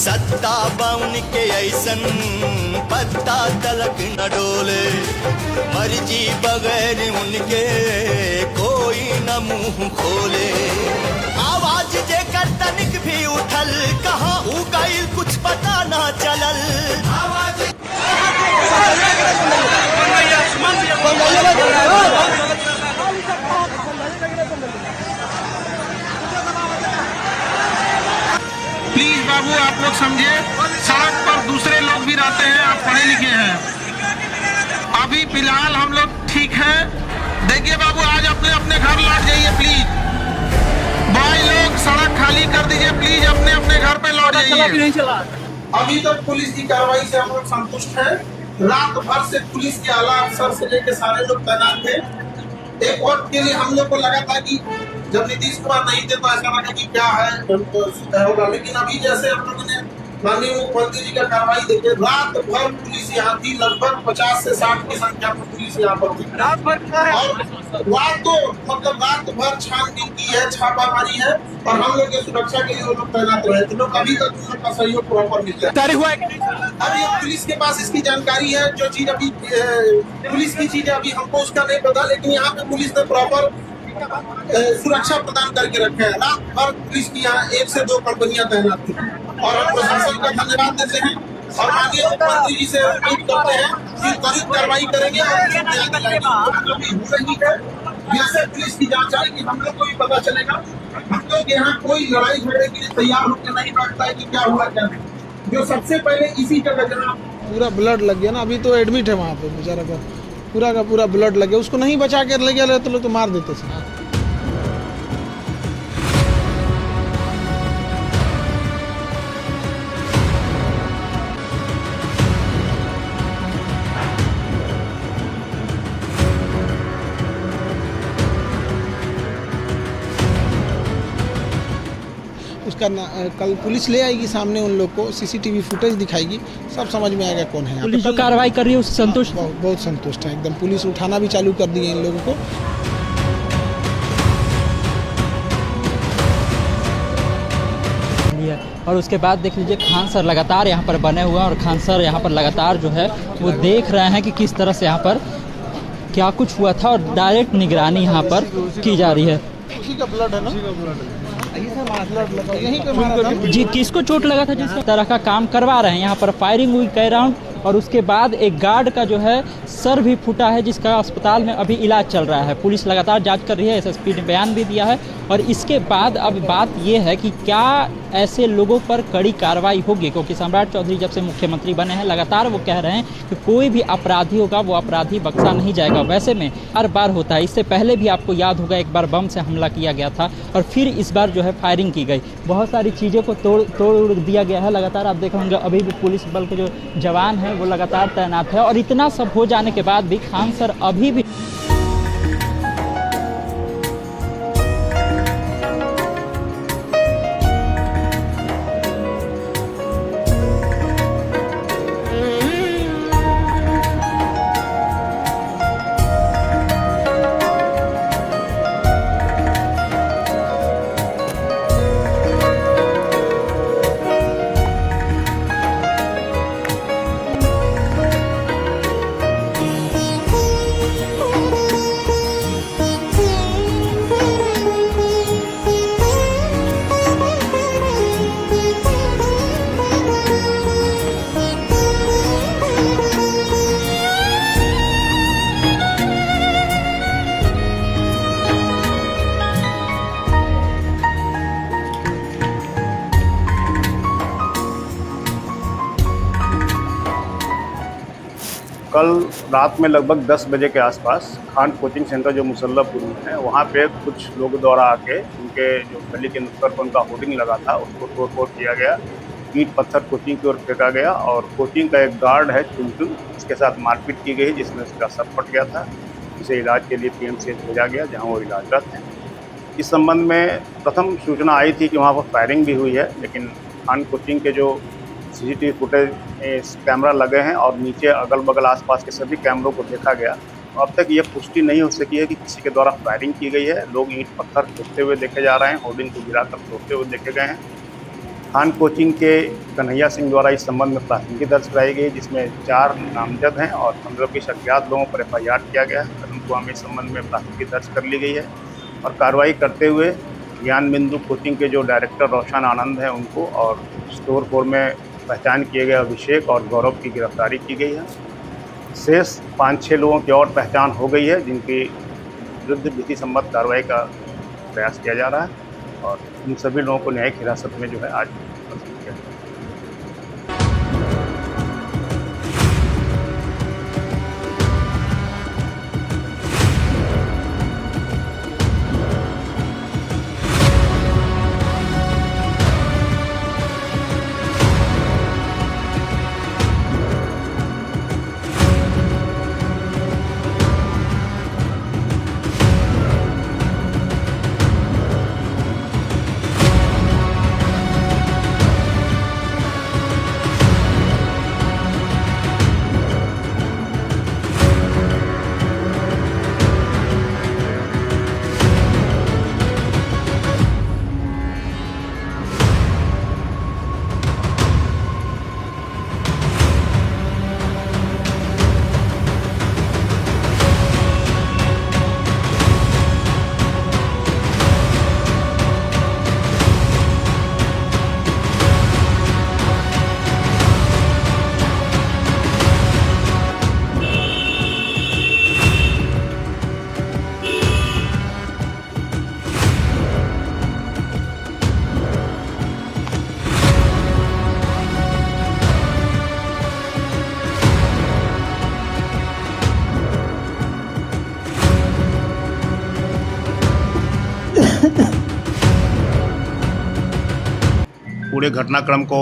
सत्ता बाउन के ऐसन पत्ता तलक न डोले, मर्जी बगैर उनके कोई न मुंह खोले। आवाज जेकर तनिक भी उठल, कहाँ उ गइल कुछ पता ना चलल। प्लीज बाबू आप लोग समझिए, सड़क पर दूसरे लोग भी रहते हैं, आप पढ़े लिखे हैं। अभी फिलहाल हम लोग ठीक हैं। देखिए बाबू, आज अपने अपने घर लौट जाइए प्लीज। भाई लोग सड़क खाली कर दीजिए प्लीज, अपने अपने घर पे लौट जाइए। अभी तक पुलिस की कार्रवाई से हम लोग संतुष्ट हैं। रात भर से पुलिस के आला अफसर से लेकर सारे लोग तैनात थे। एक वक्त के लिए हम लोग को लगा था कि जब नीतीश कुमार नहीं थे तो ऐसा लगा कि क्या है होगा, लेकिन अभी जैसे हम लोगों ने माननीय मुख्यमंत्री जी का कार्रवाई देखे, रात भर पुलिस यहाँ थी। लगभग 50 से 60 की संख्या में पुलिस यहाँ पर थी। रात भर और रात भर छानबीन की है, छापामारी है, और हम लोग की सुरक्षा के लिए वो लोग तैनात रहे थे। लोग अभी तक उन लोग का सहयोग प्रॉपर मिल जाए। अभी पुलिस के पास इसकी जानकारी है। जो चीज अभी पुलिस की चीज है, अभी हमको उसका नहीं पता, लेकिन यहाँ पे पुलिस ने प्रॉपर सुरक्षा प्रदान करके रखे हैं। रात भर पुलिस की यहाँ 1 से 2 कंपनियां तैनात थी, और हम प्रशासन का धन्यवाद देते हैं और माननीय मुख्यमंत्री जी से उम्मीद करते हैं कि त्वरित कार्रवाई करेंगे और जैसे पुलिस की जांच आएगी हम लोग को भी पता चलेगा। हम लोग यहाँ कोई लड़ाई झगड़े के लिए तैयार होकर नहीं बैठता है कि क्या हुआ क्या नहीं। जो सबसे पहले इसी जगह जहाँ पूरा ब्लड लग गया ना, अभी तो एडमिट है वहाँ पे बेचारा का पूरा ब्लड लग गया। उसको नहीं बचा के ले गया तो लोग तो मार देते थे। उसका कल पुलिस ले आएगी सामने, उन लोग को सीसीटीवी फुटेज दिखाएगी, सब समझ में आएगा कौन है। पुलिस जो कार्रवाई कर रही है उससे संतुष्ट? बहुत संतुष्ट है एकदम। पुलिस उठाना भी चालू कर दी है इन लोगों को। और उसके बाद देख लीजिए खान सर लगातार यहाँ पर बने हुए हैं, और खान सर यहाँ पर लगातार जो है वो देख रहे हैं कि किस तरह से यहाँ पर क्या कुछ हुआ था, और डायरेक्ट निगरानी यहाँ पर की जा रही है। उसी का ब्लड है ना, यहीं पे मारा था जी। किसको चोट लगा था? जिस तरह का काम करवा रहे हैं यहाँ पर, फायरिंग हुई कई राउंड, और उसके बाद एक गार्ड का जो है सर भी फूटा है, जिसका अस्पताल में अभी इलाज चल रहा है। पुलिस लगातार जांच कर रही है, एसएसपी ने बयान भी दिया है। और इसके बाद अब बात ये है कि क्या ऐसे लोगों पर कड़ी कार्रवाई होगी, क्योंकि सम्राट चौधरी जब से मुख्यमंत्री बने हैं लगातार वो कह रहे हैं कि कोई भी अपराधी होगा वो अपराधी बख्शा नहीं जाएगा। वैसे में हर बार होता है, इससे पहले भी आपको याद होगा एक बार बम से हमला किया गया था, और फिर इस बार जो है फायरिंग की गई। बहुत सारी चीज़ों को तोड़ दिया गया है। लगातार आप देख होंगे अभी भी पुलिस बल के जो जवान हैं वो लगातार तैनात है, और इतना सब हो जाने के बाद भी खान सर अभी भी कल रात में लगभग 10 बजे के आसपास खान कोचिंग सेंटर जो मुसल्लापुर में है, वहाँ पे कुछ लोग द्वारा आके उनके जो गली के नुक्कड़ पर उनका होर्डिंग लगा था उसको तोड़-फोड़ किया गया। ईंट पत्थर कोचिंग की ओर फेंका गया, और कोचिंग का एक गार्ड है चुनचुन, उसके साथ मारपीट की गई, जिसमें उसका सर फट गया था। उसे इलाज के लिए पीएमसीएच भेजा गया, जहाँ वो इलाजरत है। इस संबंध में प्रथम सूचना आई थी कि वहाँ पर फायरिंग भी हुई है, लेकिन खान कोचिंग के जो सीसीटीवी फुटेज कैमरा लगे हैं और नीचे अगल बगल आसपास के सभी कैमरों को देखा गया, अब तक ये पुष्टि नहीं हो सकी है कि किसी के द्वारा फायरिंग की गई है। लोग ईंट पत्थर फेंकते हुए देखे जा रहे हैं, होर्डिंग को गिराकर तोड़ते हुए देखे गए हैं। खान कोचिंग के कन्हैया सिंह द्वारा इस संबंध में प्राथमिकी दर्ज कराई गई, जिसमें 4 नामजद हैं और 15-20 अज्ञात लोगों पर FIR किया गया है। परंतु हमें इस संबंध में प्राथमिकी दर्ज कर ली गई है और कार्रवाई करते हुए ज्ञान बिंदु कोचिंग के जो डायरेक्टर रोशन आनंद हैं उनको और स्टोर 4 में पहचान किए गए अभिषेक और गौरव की गिरफ्तारी की गई है। शेष 5-6 लोगों की और पहचान हो गई है, जिनकी विरुद्ध विधि सम्मत कार्रवाई का प्रयास किया जा रहा है और इन सभी लोगों को न्यायिक हिरासत में जो है आज प्रस्तुत किया जाएगा। पूरे घटनाक्रम को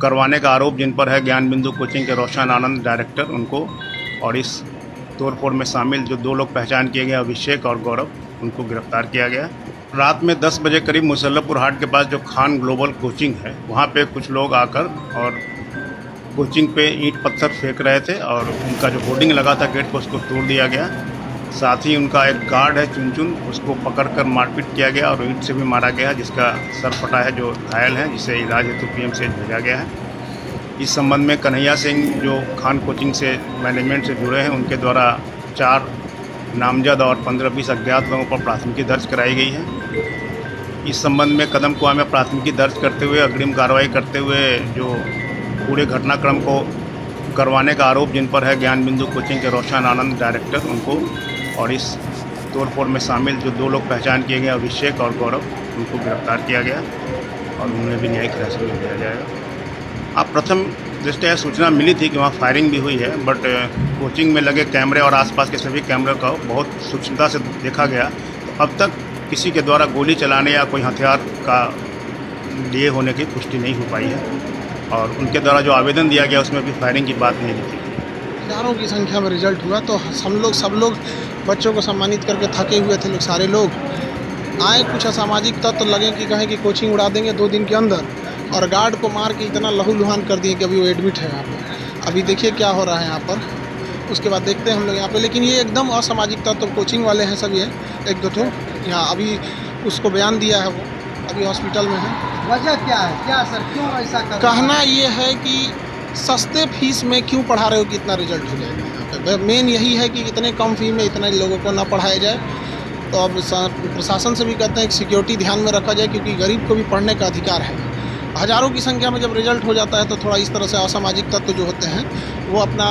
करवाने का आरोप जिन पर है ज्ञान बिंदु कोचिंग के रोशन आनंद डायरेक्टर, उनको और इस तोड़फोड़ में शामिल जो 2 लोग पहचान किए गए अभिषेक और गौरव, उनको गिरफ्तार किया गया। रात में 10 बजे करीब मुसल्लमपुर हाट के पास जो खान ग्लोबल कोचिंग है वहाँ पे कुछ लोग आकर और कोचिंग पे ईंट पत्थर फेंक रहे थे और उनका जो होर्डिंग लगा था गेट पर उसको तोड़ दिया गया। साथ ही उनका एक गार्ड है चुनचुन, उसको पकड़कर मारपीट किया गया और ईंट से भी मारा गया, जिसका सर फटा है, जो घायल है, जिसे इलाज हेतु PMC भेजा गया है। इस संबंध में कन्हैया सिंह जो खान कोचिंग से मैनेजमेंट से जुड़े हैं उनके द्वारा 4 नामजद और 15-20 अज्ञात लोगों पर प्राथमिकी दर्ज कराई गई है। इस संबंध में कदम कुआं में प्राथमिकी दर्ज करते हुए अग्रिम कार्रवाई करते हुए जो पूरे घटनाक्रम को करवाने का आरोप जिन पर है ज्ञान बिंदु कोचिंग के रोशन आनंद डायरेक्टर, उनको और इस तोड़फोड़ में शामिल जो 2 लोग पहचान किए गए अभिषेक और गौरव, उनको गिरफ्तार किया गया और उन्हें भी न्यायिक हिरासत में दिया जाएगा। अब प्रथम दृष्टया सूचना मिली थी कि वहाँ फायरिंग भी हुई है, बट कोचिंग में लगे कैमरे और आसपास के सभी कैमरे का बहुत सूक्ष्मता से देखा गया, तो अब तक किसी के द्वारा गोली चलाने या कोई हथियार का लिए होने की पुष्टि नहीं हो पाई है और उनके द्वारा जो आवेदन दिया गया उसमें भी फायरिंग की बात नहीं लिखी। हज़ारों की संख्या में रिजल्ट हुआ तो हम लोग सब लोग बच्चों को सम्मानित करके थके हुए थे लोग, सारे लोग आए। कुछ असामाजिक तत्व तो लगे कि कहें कि कोचिंग उड़ा देंगे 2 दिन के अंदर, और गार्ड को मार के इतना लहूलुहान कर दिए कि अभी वो एडमिट है यहाँ पे। अभी देखिए क्या हो रहा है यहाँ पर, उसके बाद देखते हैं हम लोग यहाँ पे। लेकिन ये एकदम असामाजिक तत्व तो कोचिंग वाले हैं सब, ये 1-2 ठो यहाँ अभी उसको बयान दिया है, वो अभी हॉस्पिटल में है। वजह क्या है, क्या सर, क्यों ऐसा कर? कहना ये है कि सस्ते फीस में क्यों पढ़ा रहे हो कि इतना रिजल्ट हो जाएगा यहाँ पे। मेन यही है कि इतने कम फी में इतने लोगों को ना पढ़ाया जाए। तो अब प्रशासन से भी कहते हैं कि सिक्योरिटी ध्यान में रखा जाए, क्योंकि गरीब को भी पढ़ने का अधिकार है। हज़ारों की संख्या में जब रिजल्ट हो जाता है तो थोड़ा इस तरह से असामाजिक तत्व जो होते हैं वो अपना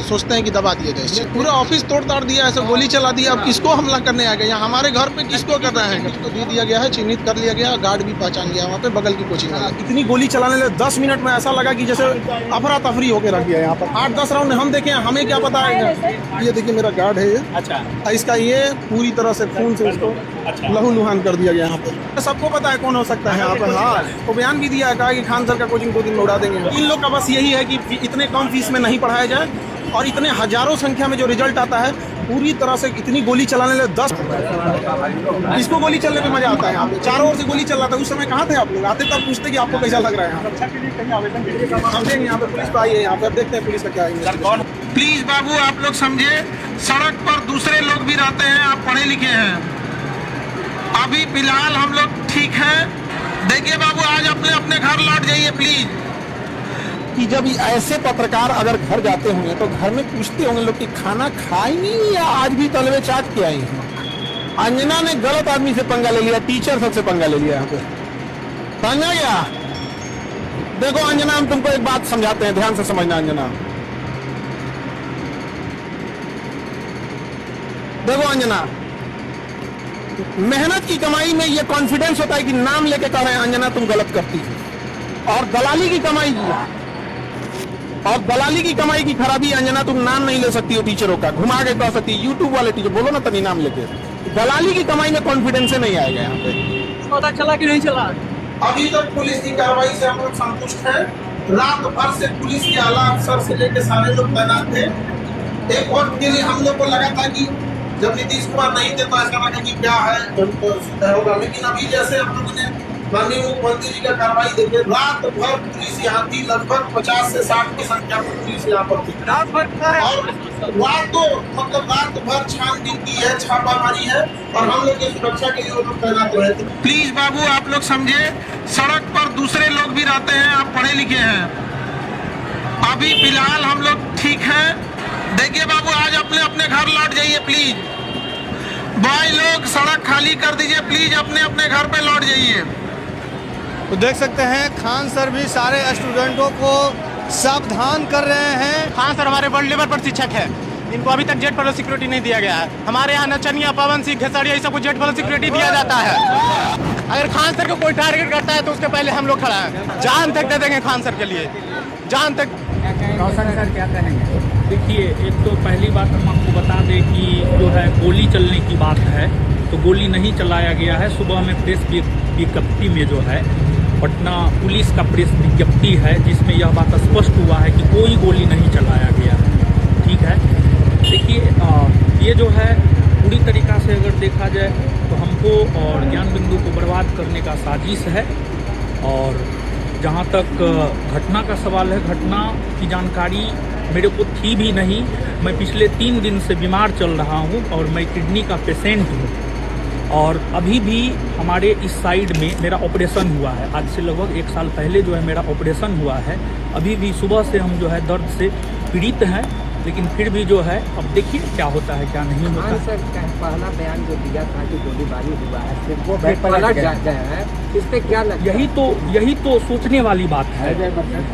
सोचते हैं कि दबा दिया जाए। पूरा ऑफिस तोड़ ताड़ दिया, ऐसे गोली चला दिया। अब किसको हमला करने आ गए? यहाँ हमारे घर पे किसको कर रहे हैं? तो दे दिया गया है, चिन्हित कर लिया गया, गार्ड भी पहचान गया वहाँ पे बगल की कोचिंग वाला। इतनी गोली चलाने लगे 10 मिनट में ऐसा लगा कि जैसे अफरा तफरी होकर रख दिया यहाँ पर। 8-10 राउंड हम देखे, हमें क्या पता है। ये देखिए मेरा गार्ड है ये, अच्छा, इसका ये पूरी तरह से खून से उसको लहूलुहान कर दिया गया यहाँ पर। सबको पता है कौन हो सकता है यहाँ पर। हाँ, तो बयान भी दिया है, कहा कि खान सर का कोचिंग 2 दिन में उड़ा देंगे। इन लोग का बस यही है कि इतने कम फीस में नहीं पढ़ाया जाए और इतने हजारों संख्या में जो रिजल्ट आता है पूरी तरह से इतनी गोली चलाने लगे। 10 इसको गोली चलने में मजा आता है। यहाँ पे चारों ओर से गोली चल रहा था। उस समय कहाँ थे आप लोग? आते तब पूछते कि आपको कैसा लग रहा है। हम देंगे यहाँ पे, पुलिस तो आई है यहाँ पे, अब देखते हैं पुलिस का क्या है। प्लीज बाबू आप लोग समझे, सड़क पर दूसरे लोग भी रहते हैं, आप पढ़े लिखे हैं। अभी फिलहाल हम लोग ठीक हैं, देखिए बाबू, आज अपने अपने घर लौट जाइए प्लीज। कि जब ऐसे पत्रकार अगर घर जाते होंगे तो घर में पूछते होंगे लोग कि खाना खाए नहीं या आज भी तलवे चाट के आई हैं। अंजना ने गलत आदमी से पंगा ले लिया, टीचर सबसे पंगा ले लिया यहाँ पे, समझा गया। देखो अंजना, हम तुमको एक बात समझाते हैं, ध्यान से समझना अंजना। देखो अंजना, मेहनत की कमाई में ये कॉन्फिडेंस होता है कि नाम लेके कह रहे हैं अंजना तुम गलत करती हो, और दलाली की कमाई की खराबी, अंजना तुम नाम नहीं ले सकती हो टीचरों का, घुमा के कह सकती है यूट्यूब वाले टीचर, बोलो ना तभी नाम लेके। दलाली की कमाई में कॉन्फिडेंस नहीं आएगा यहाँ पे। पता चला कि नहीं चला? अभी तक पुलिस की कार्रवाई से हम लोग संतुष्ट हैं। रात भर से पुलिस के आला अफसर से लेकर सारे लोग तैनात थे। एक वक्त के लिए हम लोग को लगा था कि जब नीतीश कुमार नहीं थे तो ऐसा लगा कि क्या है होगा, लेकिन अभी जैसे हम लोगों ने माननीय मुख्यमंत्री जी का कार्रवाई देखे, रात भर पुलिस यहाँ थी, लगभग 50 से 60 की संख्या में पुलिस यहाँ पर थी, और रात भर छानबीन की है, छापामारी है, और हम लोग की सुरक्षा के लिए वो लोग तैनात रहे थे। प्लीज बाबू, आप लोग समझे, सड़क पर दूसरे लोग भी रहते हैं, आप पढ़े लिखे हैं। अभी फिलहाल हम लोग ठीक हैं। देखिए बाबू, आज अपने अपने घर लौट जाइए प्लीज। भाई लोग सड़क खाली कर दीजिए प्लीज, अपने अपने घर पे लौट जाइए। तो देख सकते हैं खान सर भी सारे स्टूडेंटों को सावधान कर रहे हैं। खान सर हमारे वर्ल्ड लेवल पर शिक्षक है, इनको अभी तक जेट पर सिक्योरिटी नहीं दिया गया है। हमारे यहाँ नचनिया, पवन सिंह, खेसारिया, ये सब को जेट पर सिक्योरिटी दिया जाता है। अगर खान सर को कोई टारगेट करता है तो उसके पहले हम लोग खड़ा है, जान तक दे देंगे खान सर के लिए, जान तक। सर क्या कहेंगे? देखिए, एक तो पहली बात हम आपको बता दें कि जो है गोली चलने की बात है तो गोली नहीं चलाया गया है। सुबह में प्रेस विज्ञप्ति में जो है पटना पुलिस का प्रेस विज्ञप्ति है जिसमें यह बात स्पष्ट हुआ है कि कोई गोली नहीं चलाया गया है। ठीक है, देखिए ये जो है पूरी तरीक़ा से अगर देखा जाए तो हमको और ज्ञान बिंदु को बर्बाद करने का साजिश है। और जहाँ तक घटना का सवाल है, घटना की जानकारी मेरे को थी भी नहीं। मैं पिछले 3 दिन से बीमार चल रहा हूँ और मैं किडनी का पेशेंट हूँ, और अभी भी हमारे इस साइड में मेरा ऑपरेशन हुआ है। आज से लगभग 1 साल पहले जो है मेरा ऑपरेशन हुआ है। अभी भी सुबह से हम जो है दर्द से पीड़ित हैं, लेकिन फिर भी जो है अब देखिए क्या होता है क्या नहीं होता। सर पहला बयान जो दिया था कि गोलीबारी हुआ है, फिर वो पलट जाता है, इस पे क्या लगता है? यही तो सोचने वाली बात है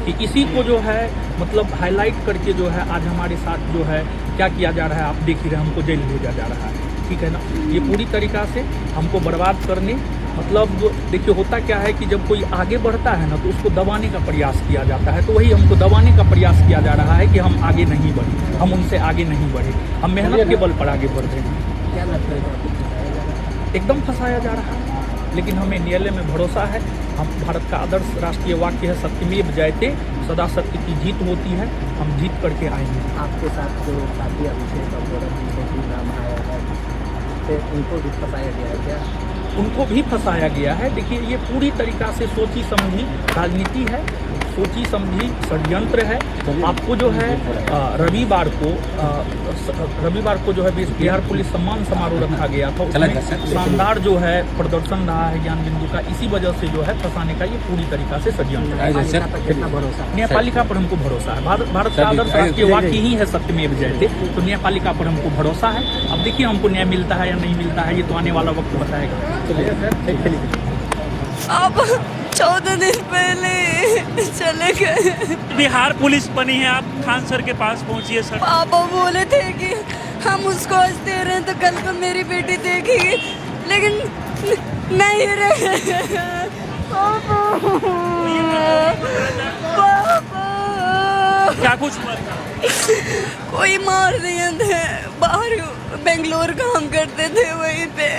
कि इसी को जो है मतलब हाईलाइट करके जो है आज हमारे साथ जो है क्या किया जा रहा है। आप देख ही रहे, हमको जेल भेजा जा रहा है। ठीक है ना, ये पूरी तरीक़ा से हमको बर्बाद करने, मतलब देखिए होता क्या है कि जब कोई आगे बढ़ता है ना तो उसको दबाने का प्रयास किया जाता है। तो वही हमको दबाने का प्रयास किया जा रहा है कि हम आगे नहीं बढ़े, हम उनसे आगे नहीं बढ़े, हम मेहनत के बल पर आगे बढ़ रहे हैं। क्या लगता है? एकदम फंसाया जा रहा है, लेकिन हमें न्यायालय में भरोसा है। हम भारत का आदर्श राष्ट्रीय वाक्य है सत्यमेव जयते, सदा सत्य की जीत होती है, हम जीत करके आएंगे। आपके साथ जो साथी अभिषेक और गौरव जी को भी नाम आया है, उनको भी फंसाया गया है क्या? उनको भी फंसाया गया है। देखिए, ये पूरी तरीक़ा से सोची समझी राजनीति है, सोची समझी षड्यंत्र है। आपको जो है रविवार को जो है बिहार पुलिस सम्मान समारोह रखा गया था, उसमें शानदार जो है प्रदर्शन रहा है ज्ञान बिंदु का। इसी वजह से जो है फंसाने का ये पूरी तरीक़ा से षड्यंत्र है। न्यायपालिका पर हमको भरोसा है। भारत का आदर्श राष्ट्रीय वाक्य ही है सत्यमेव जयते, तो न्यायपालिका पर हमको भरोसा है। अब देखिए हमको न्याय मिलता है या नहीं मिलता है, ये तो आने वाला वक्त बताएगा। अब 14 दिन पहले चले गए। बिहार पुलिस बनी है, आप खान सर के पास पहुंचिए सर। पापा बोले थे कि हम उसको आज दे रहे हैं तो कल को मेरी बेटी देखेगी, लेकिन नहीं रहे। पापा क्या कुछ कोई मार दिए थे, बाहर बेंगलोर काम करते थे वहीं पे।